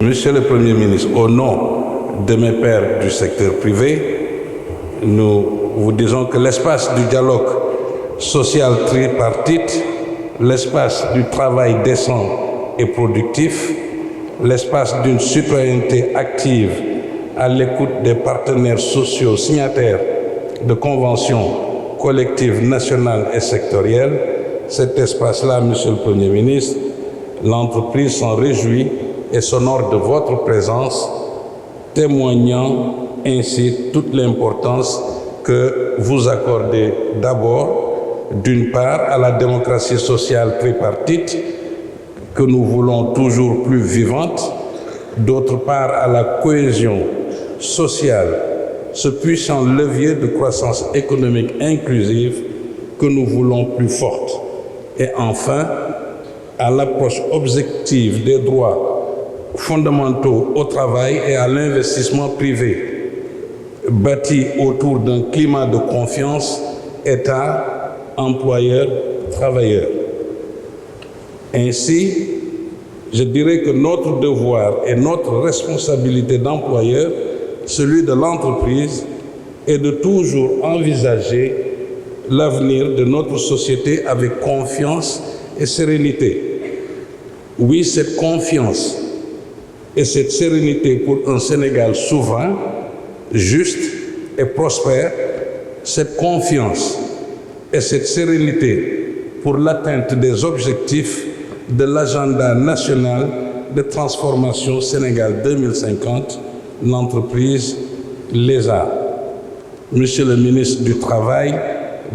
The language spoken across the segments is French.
Monsieur le Premier ministre, au nom de mes pairs du secteur privé, nous vous disons que l'espace du dialogue social tripartite, l'espace du travail décent et productif, l'espace d'une citoyenneté active à l'écoute des partenaires sociaux signataires de conventions collectives nationales et sectorielles, cet espace-là, Monsieur le Premier ministre, l'entreprise s'en réjouit et s'honore de votre présence, témoignant ainsi toute l'importance que vous accordez d'abord, d'une part, à la démocratie sociale tripartite, que nous voulons toujours plus vivante, d'autre part à la cohésion sociale, ce puissant levier de croissance économique inclusive que nous voulons plus forte, et enfin, à l'approche objective des droits fondamentaux au travail et à l'investissement privé, bâti autour d'un climat de confiance État, employeur, travailleur. Ainsi, je dirais que notre devoir et notre responsabilité d'employeur, celui de l'entreprise, est de toujours envisager l'avenir de notre société avec confiance et sérénité. Oui, cette confiance et cette sérénité pour un Sénégal souverain, juste et prospère, cette confiance et cette sérénité pour l'atteinte des objectifs de l'agenda national de transformation Sénégal 2050, l'entreprise les a. Monsieur le ministre du Travail,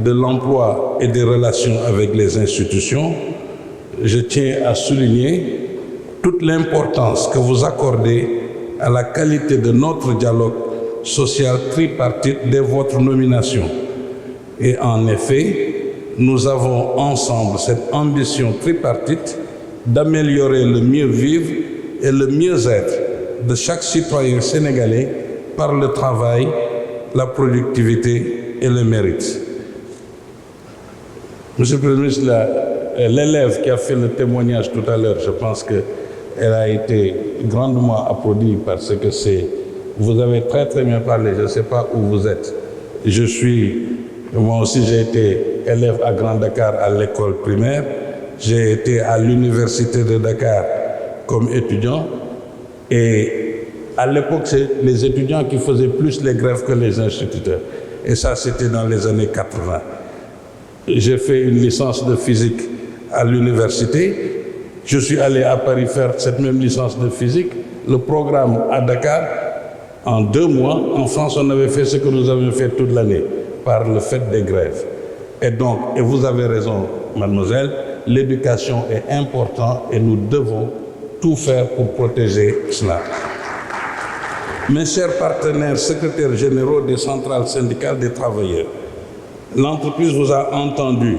de l'Emploi et des Relations avec les institutions, je tiens à souligner toute l'importance que vous accordez à la qualité de notre dialogue social tripartite dès votre nomination. Et en effet, nous avons ensemble cette ambition tripartite d'améliorer le mieux-vivre et le mieux-être de chaque citoyen sénégalais par le travail, la productivité et le mérite. Monsieur le Premier ministre, l'élève qui a fait le témoignage tout à l'heure, je pense qu'elle a été grandement applaudie parce que vous avez très très bien parlé, je ne sais pas où vous êtes. Moi aussi j'ai été élève à Grand Dakar à l'école primaire, j'ai été à l'université de Dakar comme étudiant et à l'époque c'est les étudiants qui faisaient plus les grèves que les instituteurs. Et ça c'était dans les années 80. J'ai fait une licence de physique à l'université. Je suis allé à Paris faire cette même licence de physique. Le programme à Dakar, en 2 mois, en France, on avait fait ce que nous avions fait toute l'année, par le fait des grèves. Et vous avez raison, mademoiselle, l'éducation est importante et nous devons tout faire pour protéger cela. Mes chers partenaires, secrétaires généraux des centrales syndicales des travailleurs, l'entreprise vous a entendu.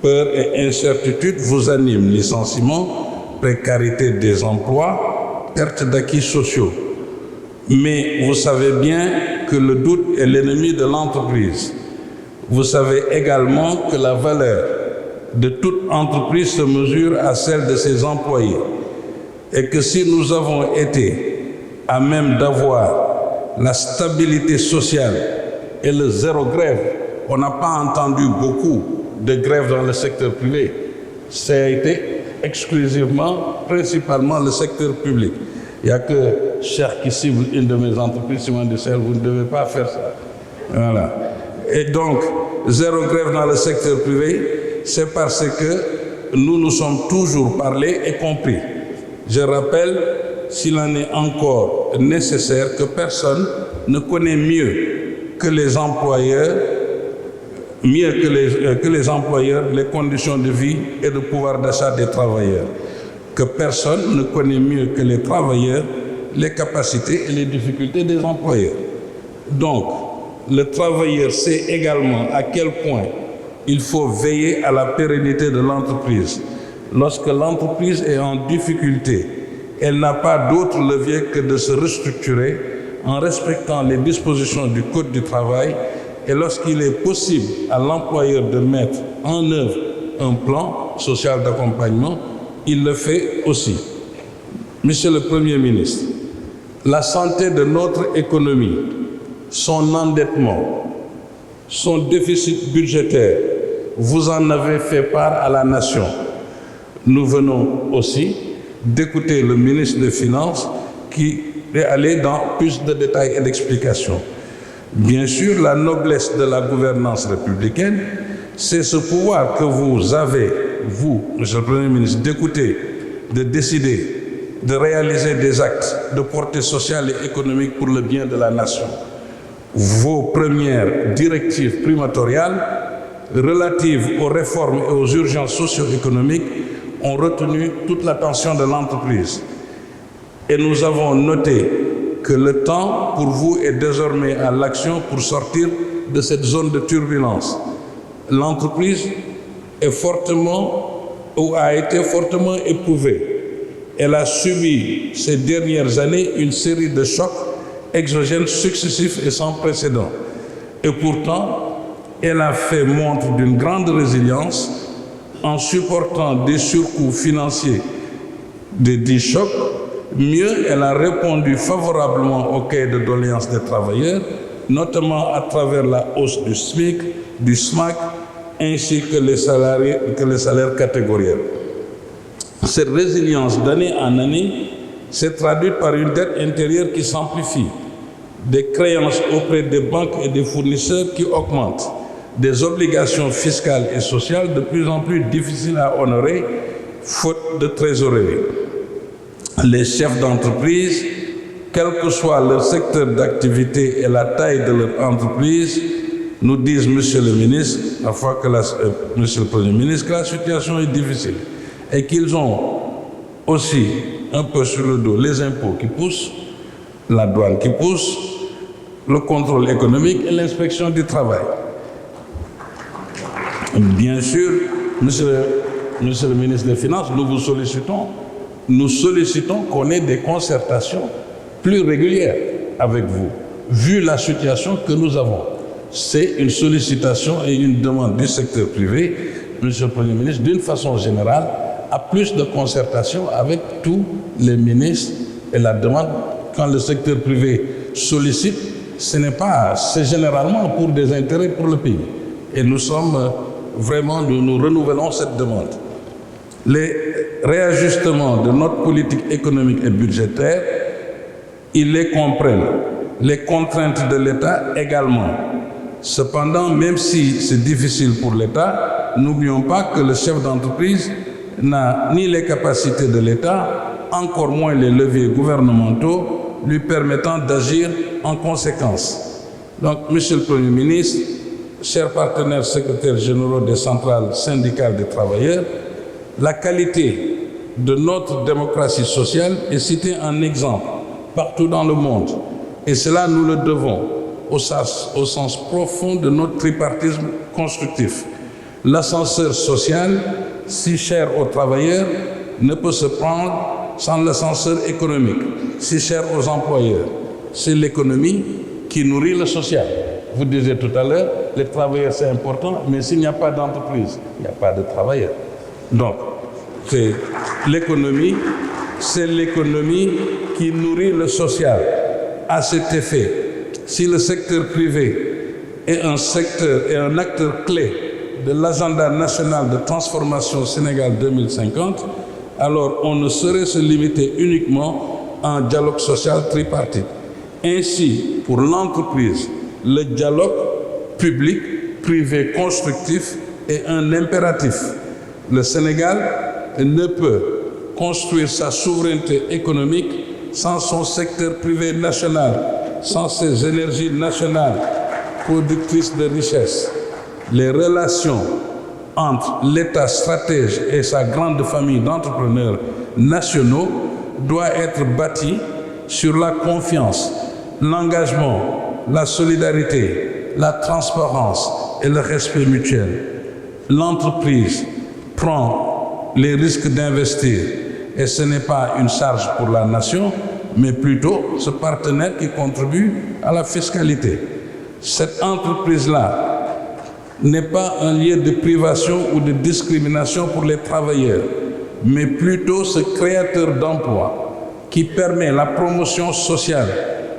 Peur et incertitude vous animent, licenciements, précarité des emplois, perte d'acquis sociaux. Mais vous savez bien que le doute est l'ennemi de l'entreprise. Vous savez également que la valeur de toute entreprise se mesure à celle de ses employés. Et que si nous avons été à même d'avoir la stabilité sociale et le zéro grève, on n'a pas entendu beaucoup de grèves dans le secteur privé. Ça a été exclusivement, principalement le secteur public. Il n'y a que Cher qui cible une de mes entreprises, Simon de Sel, vous ne devez pas faire ça. Voilà. Et donc, zéro grève dans le secteur privé, c'est parce que nous nous sommes toujours parlé et compris. Je rappelle, s'il en est encore nécessaire, que personne ne connaît mieux que les employeurs les conditions de vie et de pouvoir d'achat des travailleurs. Que personne ne connaît mieux que les travailleurs les capacités et les difficultés des employeurs. Donc, le travailleur sait également à quel point il faut veiller à la pérennité de l'entreprise. Lorsque l'entreprise est en difficulté, elle n'a pas d'autre levier que de se restructurer en respectant les dispositions du Code du travail. Et lorsqu'il est possible à l'employeur de mettre en œuvre un plan social d'accompagnement, il le fait aussi. Monsieur le Premier ministre, la santé de notre économie, son endettement, son déficit budgétaire, vous en avez fait part à la nation. Nous venons aussi d'écouter le ministre des Finances qui est allé dans plus de détails et d'explications. Bien sûr, la noblesse de la gouvernance républicaine, c'est ce pouvoir que vous avez, vous, Monsieur le Premier ministre, d'écouter, de décider, de réaliser des actes de portée sociale et économique pour le bien de la nation. Vos premières directives primatoriales relatives aux réformes et aux urgences socio-économiques ont retenu toute l'attention de l'entreprise. Et nous avons noté que le temps pour vous est désormais à l'action pour sortir de cette zone de turbulence. L'entreprise est a été fortement éprouvée. Elle a subi ces dernières années une série de chocs exogènes successifs et sans précédent. Et pourtant, elle a fait montre d'une grande résilience en supportant des surcoûts financiers de 10 chocs. Mieux, elle a répondu favorablement au cahier de doléances des travailleurs, notamment à travers la hausse du SMIC, du SMAC, ainsi que les salaires catégoriels. Cette résilience d'année en année s'est traduite par une dette intérieure qui s'amplifie, des créances auprès des banques et des fournisseurs qui augmentent, des obligations fiscales et sociales de plus en plus difficiles à honorer, faute de trésorerie. Les chefs d'entreprise, quel que soit leur secteur d'activité et la taille de leur entreprise, nous disent, Monsieur le ministre, Monsieur le Premier ministre, que la situation est difficile et qu'ils ont aussi un peu sur le dos les impôts qui poussent, la douane qui pousse, le contrôle économique et l'inspection du travail. Bien sûr, Monsieur le ministre des Finances, nous sollicitons qu'on ait des concertations plus régulières avec vous, vu la situation que nous avons. C'est une sollicitation et une demande du secteur privé, Monsieur le Premier ministre, d'une façon générale, à plus de concertation avec tous les ministres. Et la demande, quand le secteur privé sollicite, c'est généralement pour des intérêts pour le pays. Et nous renouvelons cette demande. Les réajustements de notre politique économique et budgétaire, ils les comprennent. Les contraintes de l'État également. Cependant, même si c'est difficile pour l'État, n'oublions pas que le chef d'entreprise n'a ni les capacités de l'État, encore moins les leviers gouvernementaux lui permettant d'agir en conséquence. Donc, Monsieur le Premier ministre, chers partenaires secrétaires généraux des centrales syndicales des travailleurs, la qualité de notre démocratie sociale est citée en exemple partout dans le monde. Et cela, nous le devons au sens profond de notre tripartisme constructif. L'ascenseur social, si cher aux travailleurs, ne peut se prendre sans l'ascenseur économique, si cher aux employeurs. C'est l'économie qui nourrit le social. Vous disiez tout à l'heure, les travailleurs c'est important, mais s'il n'y a pas d'entreprise, il n'y a pas de travailleurs. Donc, c'est l'économie qui nourrit le social. À cet effet, si le secteur privé est un acteur clé de l'agenda national de transformation Sénégal 2050, alors on ne saurait se limiter uniquement à un dialogue social tripartite. Ainsi, pour l'entreprise, le dialogue public-privé constructif est un impératif. Le Sénégal ne peut construire sa souveraineté économique sans son secteur privé national, sans ses énergies nationales productrices de richesses. Les relations entre l'État stratège et sa grande famille d'entrepreneurs nationaux doivent être bâties sur la confiance, l'engagement, la solidarité, la transparence et le respect mutuel. L'entreprise prend les risques d'investir et ce n'est pas une charge pour la nation, mais plutôt ce partenaire qui contribue à la fiscalité. Cette entreprise-là n'est pas un lieu de privation ou de discrimination pour les travailleurs, mais plutôt ce créateur d'emplois qui permet la promotion sociale,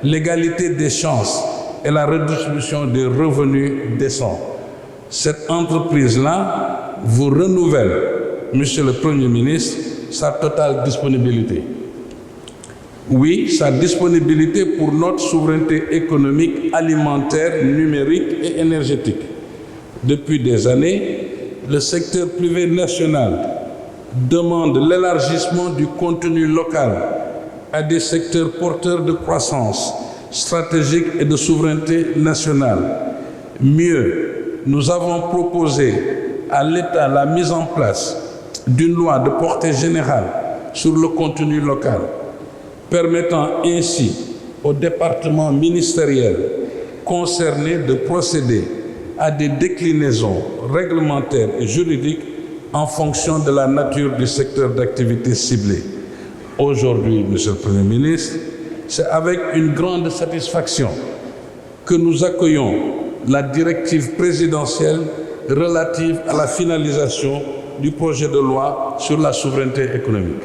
l'égalité des chances et la redistribution des revenus décents. Cette entreprise-là vous renouvelle, Monsieur le Premier ministre, sa totale disponibilité. Oui, sa disponibilité pour notre souveraineté économique, alimentaire, numérique et énergétique. Depuis des années, le secteur privé national demande l'élargissement du contenu local à des secteurs porteurs de croissance stratégique et de souveraineté nationale. Mieux, nous avons proposé à l'État la mise en place d'une loi de portée générale sur le contenu local, permettant ainsi aux départements ministériels concernés de procéder à des déclinaisons réglementaires et juridiques en fonction de la nature du secteur d'activité ciblé. Aujourd'hui, Monsieur le Premier ministre, c'est avec une grande satisfaction que nous accueillons la directive présidentielle relative à la finalisation du projet de loi sur la souveraineté économique.